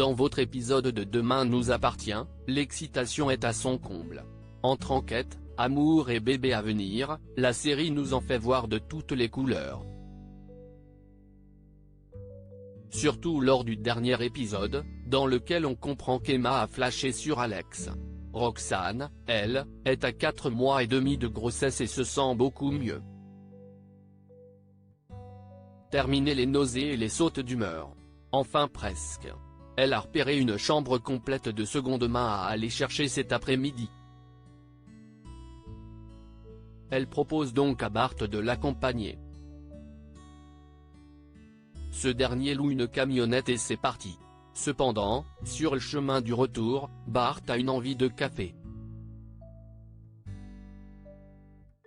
Dans votre épisode de Demain nous appartient, l'excitation est à son comble. Entre enquête, amour et bébé à venir, la série nous en fait voir de toutes les couleurs. Surtout lors du dernier épisode, dans lequel on comprend qu'Emma a flashé sur Alex. Roxane, elle, est à 4 mois et demi de grossesse et se sent beaucoup mieux. Terminé les nausées et les sautes d'humeur. Enfin presque. Elle a repéré une chambre complète de seconde main à aller chercher cet après-midi. Elle propose donc à Bart de l'accompagner. Ce dernier loue une camionnette et c'est parti. Cependant, sur le chemin du retour, Bart a une envie de café.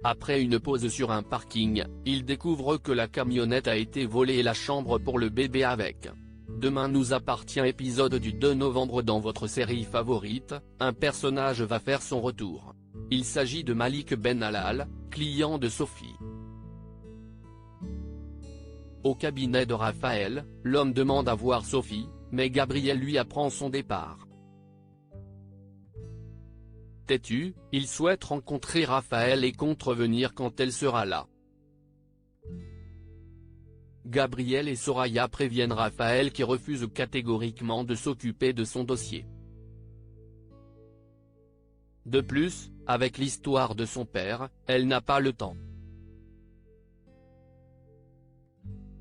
Après une pause sur un parking, il découvre que la camionnette a été volée et la chambre pour le bébé avec. Demain nous appartient épisode du 2 novembre. Dans votre série favorite, un personnage va faire son retour. Il s'agit de Malik Ben Halal, client de Sophie. Au cabinet de Raphaël, l'homme demande à voir Sophie, mais Gabriel lui apprend son départ. Têtu, il souhaite rencontrer Raphaël et compte revenir quand elle sera là. Gabriel et Soraya préviennent Raphaël qui refuse catégoriquement de s'occuper de son dossier. De plus, avec l'histoire de son père, elle n'a pas le temps.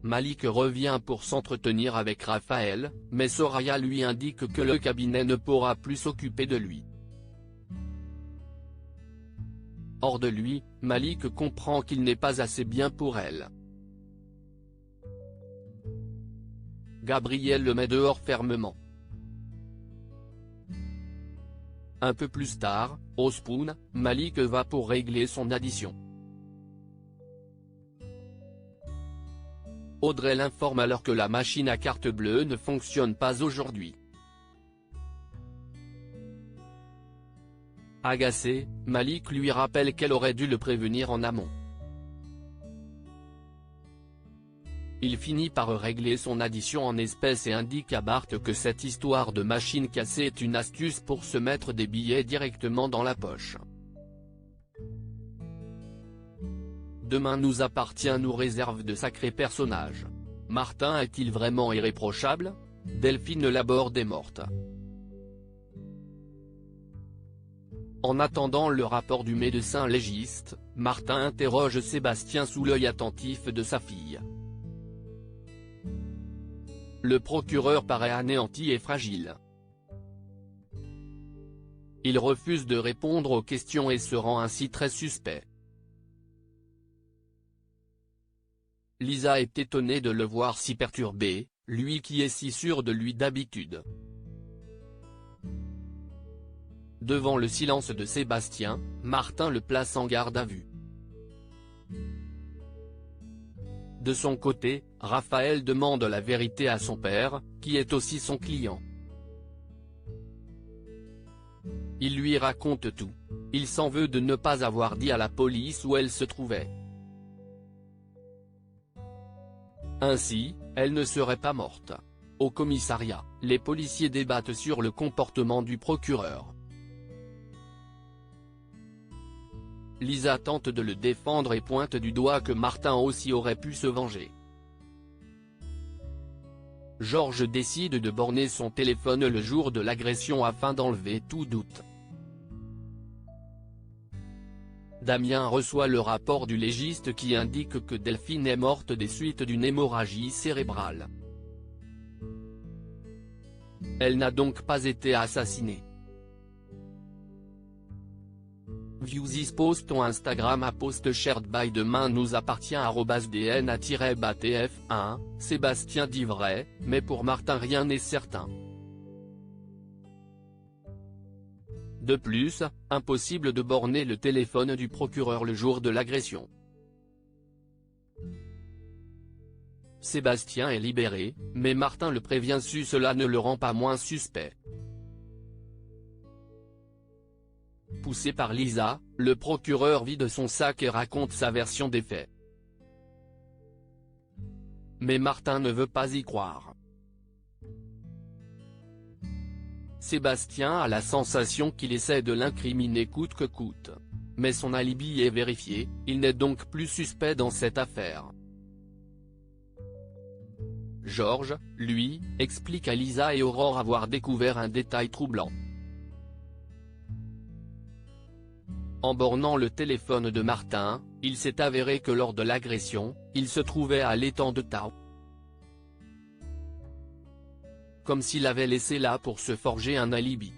Malik revient pour s'entretenir avec Raphaël, mais Soraya lui indique que le cabinet ne pourra plus s'occuper de lui. Hors de lui, Malik comprend qu'il n'est pas assez bien pour elle. Gabriel le met dehors fermement. Un peu plus tard, au Spoon, Malik va pour régler son addition. Audrey l'informe alors que la machine à carte bleue ne fonctionne pas aujourd'hui. Agacé, Malik lui rappelle qu'elle aurait dû le prévenir en amont. Il finit par régler son addition en espèces et indique à Bart que cette histoire de machine cassée est une astuce pour se mettre des billets directement dans la poche. Demain nous appartient nous réserve de sacrés personnages. Martin est-il vraiment irréprochable? Delphine Laborde est morte. En attendant le rapport du médecin légiste, Martin interroge Sébastien sous l'œil attentif de sa fille. Le procureur paraît anéanti et fragile. Il refuse de répondre aux questions et se rend ainsi très suspect. Lisa est étonnée de le voir si perturbé, lui qui est si sûr de lui d'habitude. Devant le silence de Sébastien, Martin le place en garde à vue. De son côté, Raphaël demande la vérité à son père, qui est aussi son client. Il lui raconte tout. Il s'en veut de ne pas avoir dit à la police où elle se trouvait. Ainsi, elle ne serait pas morte. Au commissariat, les policiers débattent sur le comportement du procureur. Lisa tente de le défendre et pointe du doigt que Martin aussi aurait pu se venger. Georges décide de borner son téléphone le jour de l'agression afin d'enlever tout doute. Damien reçoit le rapport du légiste qui indique que Delphine est morte des suites d'une hémorragie cérébrale. Elle n'a donc pas été assassinée. Viewsis post ton Instagram à post shared by Demain nous appartient @dna-batf1, Sébastien dit vrai, mais pour Martin rien n'est certain. De plus, impossible de borner le téléphone du procureur le jour de l'agression. Sébastien est libéré, mais Martin le prévient cela ne le rend pas moins suspect. Poussé par Lisa, le procureur vide son sac et raconte sa version des faits. Mais Martin ne veut pas y croire. Sébastien a la sensation qu'il essaie de l'incriminer coûte que coûte. Mais son alibi est vérifié, il n'est donc plus suspect dans cette affaire. Georges, lui, explique à Lisa et Aurore avoir découvert un détail troublant. En bornant le téléphone de Martin, il s'est avéré que lors de l'agression, il se trouvait à l'étang de Tao. Comme s'il avait laissé là pour se forger un alibi.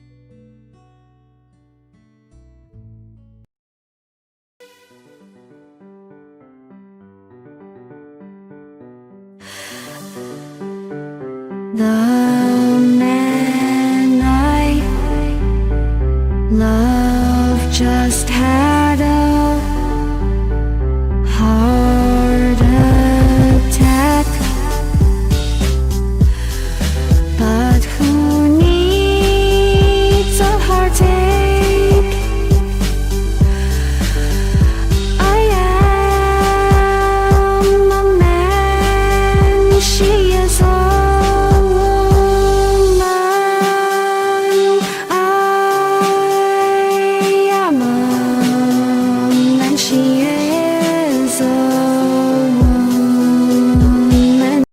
나